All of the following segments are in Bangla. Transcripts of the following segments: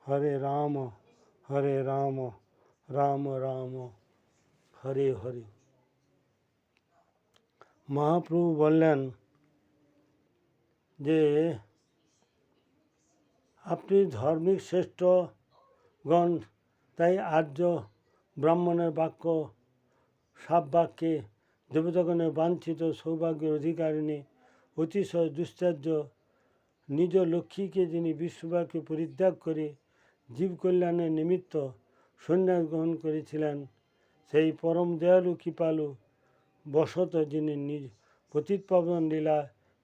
হরে রাম রাম রাম হরে হরে। মহাপ্রভু বললেন যে আপনি ধর্মিক শ্রেষ্ঠগণ, তাই আর্য ব্রাহ্মণের বাক্য সাপ বাক্যে দেবতাগণের বাঞ্ছিত সৌভাগ্যের অধিকারিণী অতিশয় দুশ্চর্য নিজ লক্ষ্মীকে যিনি বিশ্বব্যাপী পরিত্যাগ করে জীব কল্যাণের নিমিত্ত সন্ন্যাস গ্রহণ করেছিলেন, সেই পরম দয়ালু কৃপালু বশত যিনি নিজ পতিতপাবন লীলা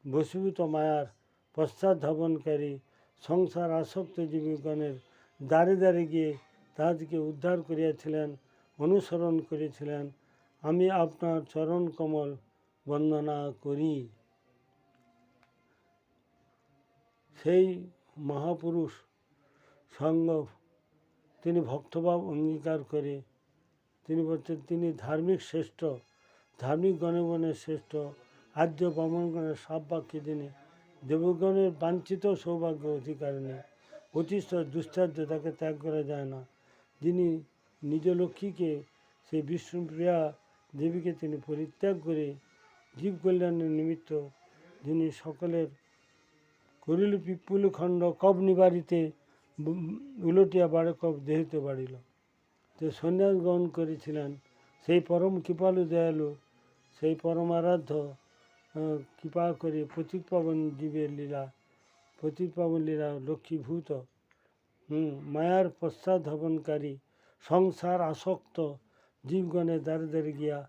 বশীভূত মায়ার পশ্চাৎধাবনকারী সংসার আসক্ত জীবগণের দ্বারে দ্বারে গিয়ে তাদেরকে উদ্ধার করিয়াছিলেন, অনুসরণ করেছিলেন, আমি আপনার চরণ কমল বন্দনা করি। সেই মহাপুরুষ সঙ্গ তিনি ভক্তভাব অঙ্গীকার করে তিনি বলছেন তিনি ধার্মিক শ্রেষ্ঠ, ধার্মিক গণগণের শ্রেষ্ঠ, আর্য ব্রাহ্মণগণের সাপ বাক্যে তিনি দেবগণের বাঞ্ছিত সৌভাগ্য অধিকারিণী অতিশয় দুশ্চর্য, তাকে ত্যাগ করা যায় না, যিনি নিজ লক্ষ্মীকে সেই বিষ্ণুপ্রিয়া দেবীকে তিনি পরিত্যাগ করে জীব কল্যাণের নিমিত্ত যিনি সকলের করিল পিপুল খণ্ড কব নিবারিতে উলটিয়া বাড়ে কব দেহিতে বাড়িল, যে সন্ন্যাস গ্রহণ করেছিলেন সেই পরম কৃপালু দয়ালু, সেই পরম আরাধ্য কৃপা করে পতিতপাবন জীবের লীলা, পতিতপাবন লীলা লক্ষ্মীভূত মায়ার পশ্চাৎধাবনকারী সংসার আসক্ত জীবগণের দ্বারে দ্বারে গিয়া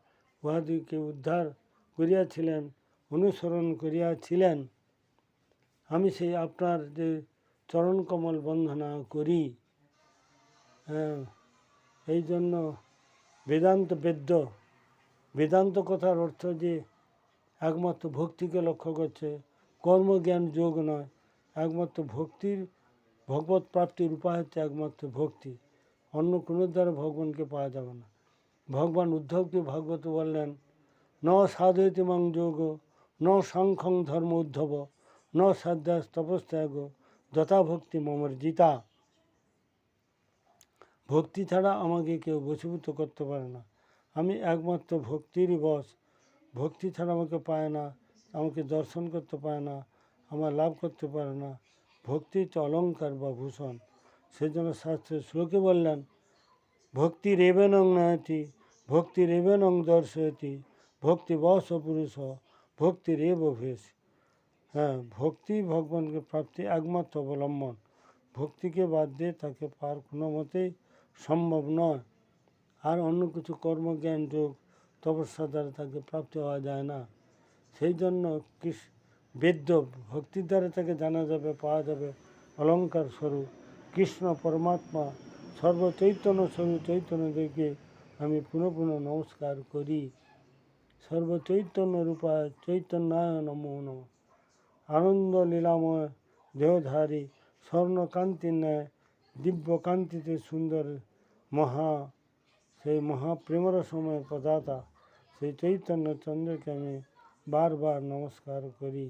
উহাদিকে উদ্ধার করিয়াছিলেন, অনুসরণ করিয়াছিলেন, আমি সেই আপনার যে চরণকমল বন্দনা করি। এই জন্য বেদান্ত কথার অর্থ যে একমাত্র ভক্তিকে লক্ষ্য করছে, কর্মজ্ঞান যোগ নয়, একমাত্র ভগবত প্রাপ্তির উপায় হচ্ছে একমাত্র ভক্তি, অন্য কোনো দ্বারা ভগবানকে পাওয়া যাবে না। ভগবান উদ্ধবকে ভাগবত বললেন, ন সাধয়তি মাং যোগ ন সাংখ্যং ধর্ম উদ্ধব ন সাধ্যাস তপস্যাগ যথা ভক্তি মমর্জিতা। ভক্তি ছাড়া আমাকে কেউ বশীভূত করতে পারে না, আমি একমাত্র ভক্তিরই বশ, ভক্তি ছাড়া আমাকে পায় না, আমাকে দর্শন করতে পারে না, আমার লাভ করতে পারে না। ভক্তি হচ্ছে অলঙ্কার বা ভূষণ। সেজন্য শাস্ত্রের শ্লোকে বললেন, ভক্তি রেবেনং নয়তি ভক্তি রেবেনং দর্শয়তি ভক্তি বশ পুরুষ ভক্তি রেব ভেষ। হ্যাঁ, ভক্তি ভগবানকে প্রাপ্তি একমাত্র অবলম্বন, ভক্তিকে বাদ দিয়ে তাকে পার কোনো মতেই সম্ভব নয়। আর অন্য কিছু কর্মজ্ঞান যোগ তপস্যা দ্বারা তাকে প্রাপ্তি হওয়া যায় না। সেই জন্য বেদ্য ভক্তির দ্বারা তাকে জানা যাবে, পাওয়া যাবে অলঙ্কার স্বরূপ কৃষ্ণ পরমাত্মা সর্বচৈতন্য স্বরূপ চৈতন্যদেরকে আমি পুনঃ পুনঃ নমস্কার করি। সর্বচৈতন্য রূপায় চৈতন্যায় নমো নমঃ। আনন্দ লীলাময় দেহধারী স্বর্ণকান্তি ন্যায় দিব্য কান্তিতে সুন্দর সেই মহাপ্রেমর সময় প্রদাতা সেই চৈতন্য চন্দ্রকে আমি বারবার নমস্কার করি।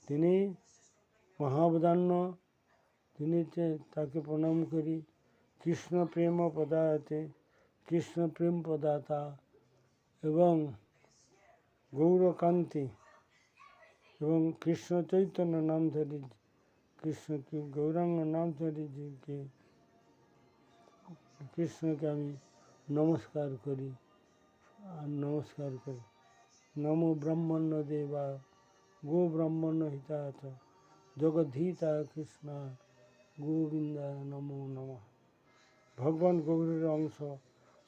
তিনি মহাবদান্য, তিনি তাকে প্রণাম করি। কৃষ্ণ প্রেম প্রদায়তে, কৃষ্ণ প্রেম প্রদাতা এবং গৌরকান্তি এবং কৃষ্ণ চৈতন্য নাম ধরি, কৃষ্ণ গৌরাঙ্গ নাম ধরি যে কৃষ্ণকে আমি নমস্কার করি আর নমস্কার করি। নমো ব্রাহ্মণ্য দেবা গো ব্রাহ্মণ্য হিতায়ত জগদ্ধীতায় কৃষ্ণ গোবিন্দায় নমো নমঃ। ভগবান গৌরের অংশ,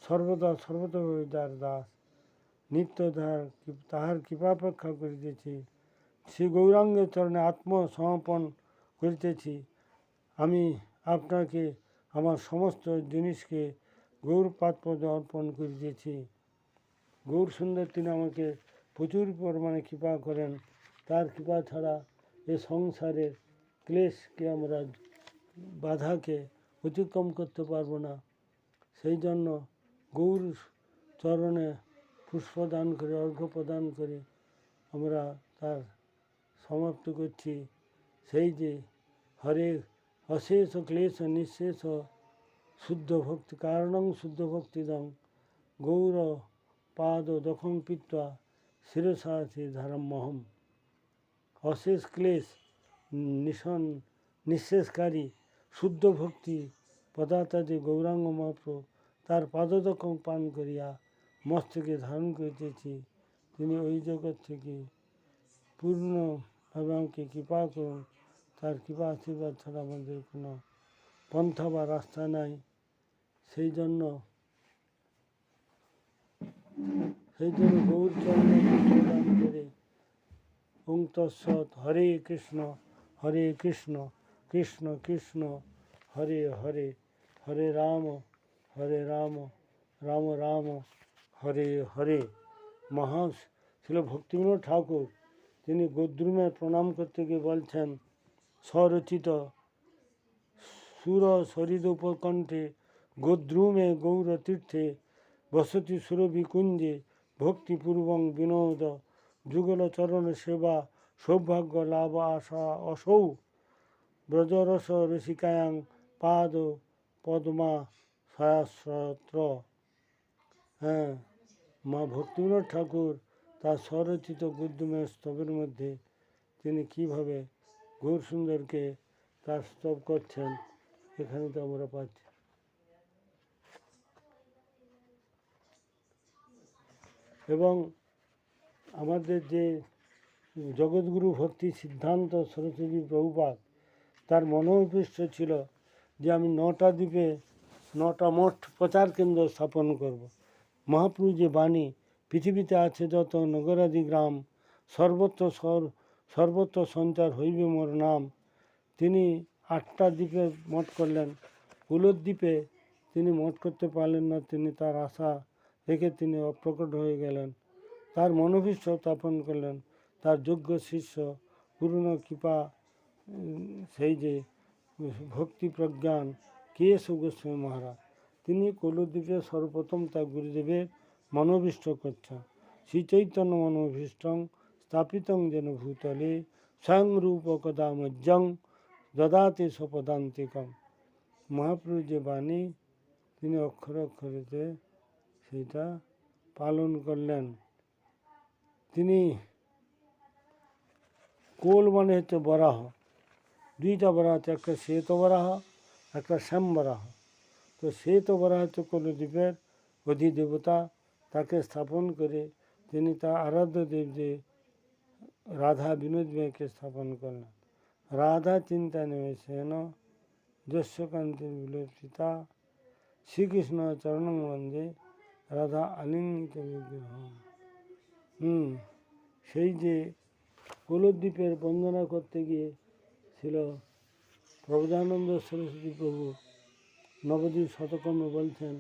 সর্বদা সর্বতভাবে যার দাস, নিত্য তাহার কৃপাপেক্ষা করিতেছি, শ্রী গৌরাঙ্গের চরণে আত্মসমর্পণ করিতেছি। আমি আপনাকে আমার সমস্ত জিনিসকে গৌরপাদপদে অর্পণ করিতেছি। গৌর সুন্দর তিনি আমাকে প্রচুর পরিমাণে কৃপা করেন, তার কৃপা ছাড়া এ সংসারের ক্লেশকে আমরা বাধাকে অতিক্রম করতে পারবো না। সেই জন্য গৌর চরণে পুষ্প দান করে, অর্ঘ্য প্রদান করে আমরা তার সমাপ্ত করছি। সেই যে হরে অশেষ ক্লেশ নিঃশেষ শুদ্ধ ভক্তি কারণং শুদ্ধ ভক্তিদং গৌর পাদ দখং পিত্বা শিরসাথি ধারমহম। অশেষ ক্লেশ নিঃশেষকারী শুদ্ধ ভক্তি পদার্থাদি গৌরাঙ্গ মহাপ্রভু তার পাদদক্ষং পান করিয়া মস্তকে ধারণ করিতেছি। তিনি ওই জগৎ থেকে পূর্ণভাবে আমাকে কৃপা করুন। তার কৃপা আশীর্বাদ ছাড়া আমাদের কোনো পন্থা বা রাস্তা নাই। সেই জন্য গৌরচরণ প্রদান করে ওং তৎসৎ। হরে কৃষ্ণ কৃষ্ণ কৃষ্ণ হরে হরে, হরে রাম রাম রাম হরে হরে। ছিল ভক্তিবিনোদ ঠাকুর তিনি গদ্রুমে প্রণাম করতে গিয়ে বলছেন, স্বরচিত সুর সরিদ উপকণ্ঠে গদ্রুমে গৌর তীর্থে বসতি সুরভি কুঞ্জে ভক্তিপূর্বং বিনোদ যুগল চরণ সেবা সৌভাগ্য লাভ আশা অসৌ ব্রজরস রসিকায়াং পাদ পদ্মা সয়াস্ত্র। হ্যাঁ, মা ভক্তিবিনোদ ঠাকুর তার স্বরচিত গদ্যময় স্তবের মধ্যে তিনি কীভাবে গৌরসুন্দরকে তার স্তব করছেন এখানে তো আমরা পাচ্ছি। এবং আমাদের যে জগৎগুরু ভক্তি সিদ্ধান্ত সরস্বতী প্রভুপাদ তার মনোভীষ্ট ছিল যে আমি 9টা দ্বীপে 9টা মঠ প্রচার কেন্দ্র স্থাপন করব। মহাপ্রভু যে বাণী পৃথিবীতে আছে যত নগরাদি গ্রাম সর্বত্র সঞ্চার হইবে মোর নাম। তিনি 8টা দ্বীপে মঠ করলেন। কুলদ্বীপে তিনি মঠ করতে পারলেন না। তিনি তার আশা রেখে তিনি অপ্রকট হয়ে গেলেন। তার মনোভীষ্ট স্থাপন করলেন তার যোগ্য শিষ্য পূর্ণ কৃপা সেই যে ভক্তি প্রজ্ঞান কেশব গোস্বামী মহারাজ। তিনি কুলদ্বীপে সর্বপ্রথম তার গুরুদেবের মনোভীষ্ট করছেন। শ্রী চৈতন্য মনোভীষ্টং স্থাপিতং যেন ভূতলে স্বয়ং রূপ কদা মজ্জং দদাতে স্বপদান্তিকম। মহাপ্রভু যে বাণী তিনি অক্ষরে অক্ষরেতে সেটা পালন করলেন। তিনি কোল মানে হচ্ছে বরাহ, 2টা বরাহ আছে, একটা শ্বেত বরাহ একটা শ্যাম বরাহ। তো শ্বেত বরাহ হচ্ছে কুলদ্বীপের অধিদেবতা, তাকে স্থাপন করে তিনি তার আরাধ্য দেব যে রাধা বিনোদ মেয়েকে স্থাপন করলেন। রাধা চিন্তা নিবেশেন যস্যকান্তির বিলোচিতা শ্রীকৃষ্ণ চরণং বন্দে রাধা আলিঙ্গিত বিগ্রহ। সেই যে কুলদ্বীপের বন্দনা করতে গিয়ে ছিল প্রবোধানন্দ সরস্বতী প্রভু নবদ্বীপ শতকর্মে বলছেন,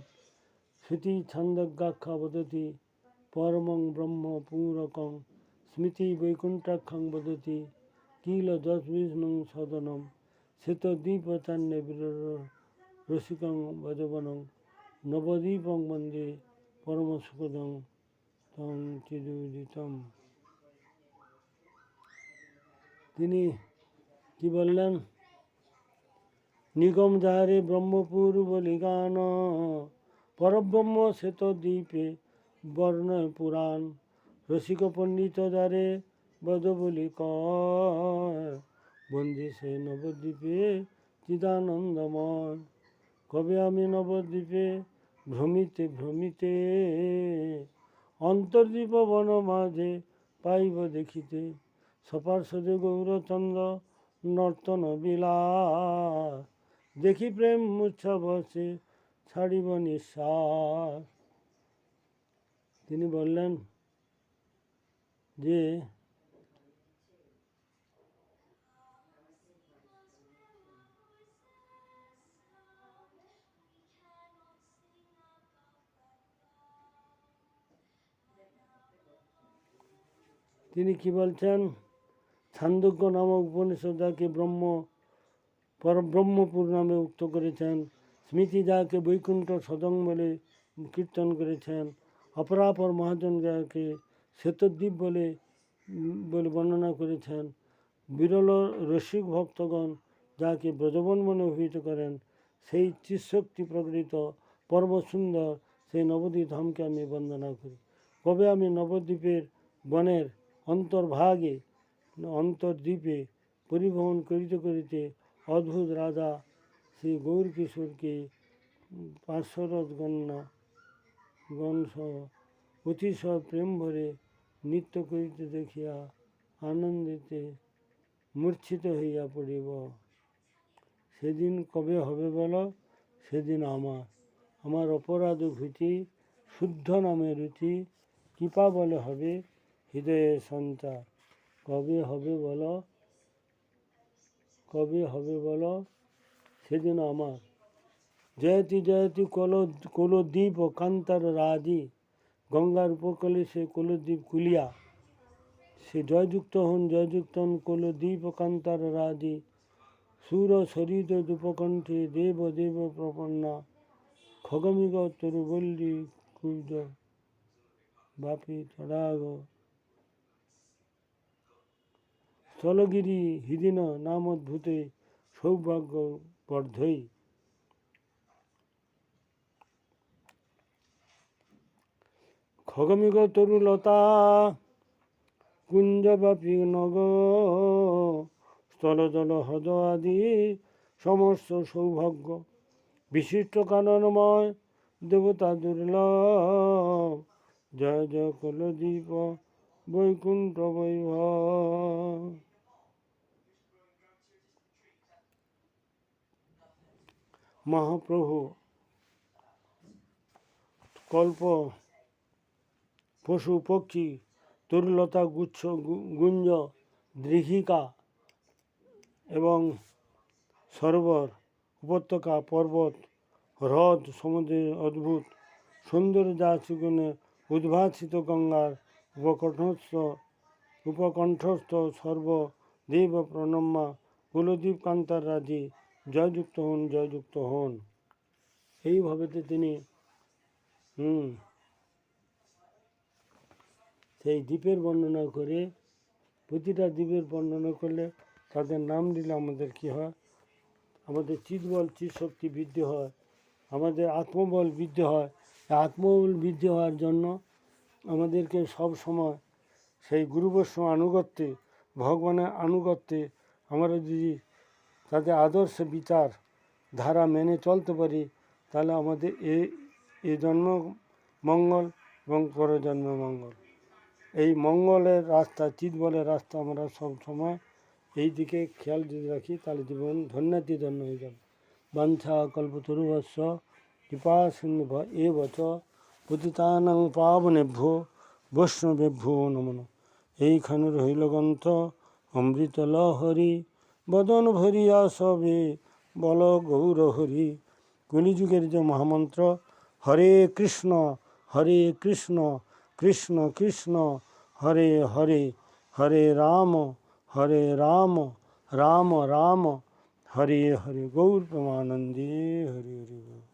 স্মৃতি ছন্দজ্ঞাখ্যা বদতি পরমং ব্রহ্ম পুরকং স্মৃতি বৈকুণ্ঠাখ্যং বদতি কিল দশ বিষ্ণু সদনম শ্বেত দ্বীপচান্যে রসিকং ভজবনং নবদ্বীপং বন্দে পরম সুখদং তং চিদুদিতম। তিনি কি বললেন, নিগম যাহারে ব্রহ্মপুর বলি গান পরব্রহ্ম শ্বেত দ্বীপে বর্ণয় পুরাণ রসিক পণ্ডিত যারে বদ বলি কয় বন্দি সে নবদ্বীপে চিদানন্দময়। কবে আমি নবদ্বীপে ভ্রমিতে ভ্রমিতে অন্তর্দ্বীপ বন মাঝে পাইব দেখিতে সপার্শ্বদে গৌরচন্দ্র নর্তন বিলাস দেখি প্রেম উৎসব সে ছাড়িব নিঃশ্বাস। তিনি বললেন যে তিনি কি বলছেন, ছান্দোগ্য নামক উপনিষদ যাকে পরব্রহ্মপুর নামে উক্ত করেছেন, স্মৃতি যাকে বৈকুণ্ঠ সদং বলে কীর্তন করেছেন, অপরাপর মহাজন যাকে শ্বেতদ্বীপ বলে বর্ণনা করেছেন, বিরল রসিক ভক্তগণ যাকে ব্রজবন মনে অভিহিত করেন, সেই চিৎশক্তি প্রকৃত পরম সুন্দর সেই নবদ্বীপ ধামকে আমি বন্দনা করি। কবে আমি নবদ্বীপের বনের অন্তর্ভাগে অন্তর্দ্বীপে পরিভ্রমণ করিতে করিতে অদ্ভুত রাজা শ্রী গৌরকিশোরকে পার্শ্বরথ গণসহ অতিশয় প্রেম ভরে নৃত্য করিতে দেখিয়া আনন্দিতে মূর্ছিত হইয়া পড়িব। সেদিন কবে হবে বলো? সেদিন আমার অপরাধ ভীতি শুদ্ধ নামে রুচি কৃপা বলে হবে হৃদয়ে সঞ্চার। কবে হবে বলো? কবে হবে বলো? সেদিন আমার জয়তি জয়তি কুলদ্বীপ ও কান্তার রাজি, গঙ্গার উপকূলে সে কুলদ্বীপ কুলিয়া, সে জয়যুক্ত হন কুলদ্বীপ ও কান্তার রাজি, সুর সরিত দুপকণ্ঠে দেব দেব প্রপন্না, খগমিগ তরুবল্লী কুজ বাপি তড়াগ, স্থলগিরি হৃদিন নামোদ্ভূতে সৌভাগ্য বর্ধই। খগমিগ তরুলতা কুঞ্জব্যাপী নগ, স্থল জল হ্রদ আদি সমস্ত সৌভাগ্য, বিশিষ্ট কাননময় দেবতা দুর্লভ, জয় জয় কুলদ্বীপ বৈকুণ্ঠ বৈভব। মহাপ্রভু কল্প পশু পক্ষী তরুলতা গুচ্ছ গুঞ্জ দৃঘিকা এবং সরোবর উপত্যকা পর্বত হ্রদ সমুদ্রের অদ্ভুত সৌন্দর্য যা সুগুণে উদ্ভাসিত গঙ্গার উপকণ্ঠস্থ সর্বদেব প্রণম্যা কুলদ্বীপ কান্তার রাজি, জয়যুক্ত হন জয়যুক্ত হন। এইভাবেতে তিনি সেই দ্বীপের বর্ণনা করে, প্রতিটা দ্বীপের বর্ণনা করলে তাদের নাম দিলে আমাদের কী হয়? আমাদের চিৎবল চিৎশক্তি বৃদ্ধি হয়, আমাদের আত্মবল বৃদ্ধি হয়। আত্মবল বৃদ্ধি হওয়ার জন্য আমাদেরকে সব সময় সেই গুরুবৈষ্ণব আনুগত্যে, ভগবানের আনুগত্যে আমরা যদি তাদের আদর্শ বিচার ধারা মেনে চলতে পারি, তাহলে আমাদের এ জন্ম মঙ্গল এবং পরজন্ম মঙ্গল। এই মঙ্গলের রাস্তা, চিৎবলের রাস্তা আমরা সব সময় এই দিকে খেয়াল যদি রাখি, তাহলে জীবন ধন্যাতি ধন্য হয়ে যাবে। বাঞ্ছা কল্পতরুভস্য কৃপা সিন্ধুভ এব চ পতিতানাং পাবনেভ্যো বৈষ্ণবেভ্যো নমো নমঃ। এইখানে রহিল গ্রন্থ অমৃত লহরি, বদন ভরিয়া সবে বল গৌর হরি। কলিযুগের যে মহামন্ত্র হরে কৃষ্ণ কৃষ্ণ কৃষ্ণ হরে হরে, হরে রাম রাম রাম হরে হরে। গৌর প্রেমানন্দে হরি হরি।